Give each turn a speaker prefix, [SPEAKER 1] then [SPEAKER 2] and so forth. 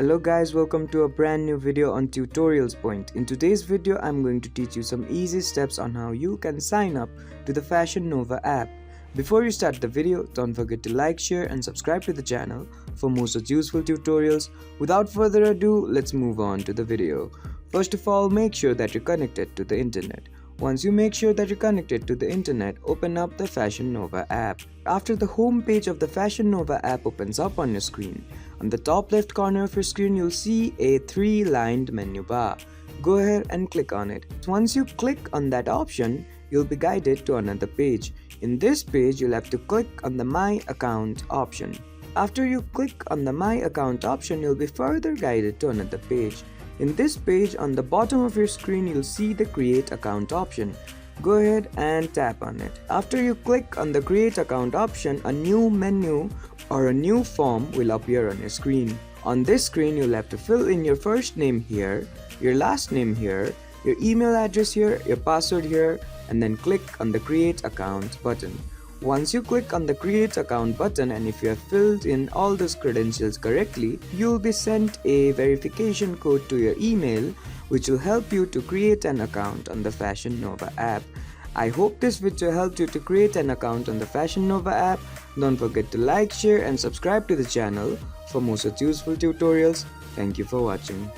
[SPEAKER 1] Hello guys, welcome to a brand new video on Tutorials Point. In today's video, I'm going to teach you some easy steps on how you can sign up to the Fashion Nova app. Before you start the video, don't forget to like, share and subscribe to the channel for more such useful tutorials. Without further ado, let's move on to the video. First of all, make sure that you're connected to the internet. Once you make sure that you're connected to the internet, open up the Fashion Nova app. After the home page of the Fashion Nova app opens up on your screen, on the top left corner of your screen you'll see a three-lined menu bar. Go ahead and click on it. Once you click on that option, you'll be guided to another page. In this page, you'll have to click on the My Account option. After you click on the My Account option, you'll be further guided to another page. In this page, on the bottom of your screen, you'll see the Create Account option. Go ahead and tap on it. After you click on the Create Account option, a new menu or a new form will appear on your screen. On this screen, you'll have to fill in your first name here, your last name here, your email address here, your password here, and then click on the Create Account button. Once you click on the Create Account button, and if you have filled in all those credentials correctly, you'll be sent a verification code to your email which will help you to create an account on the Fashion Nova app. I hope this video helped you to create an account on the Fashion Nova app. Don't forget to like, share and subscribe to the channel for more such useful tutorials. Thank you for watching.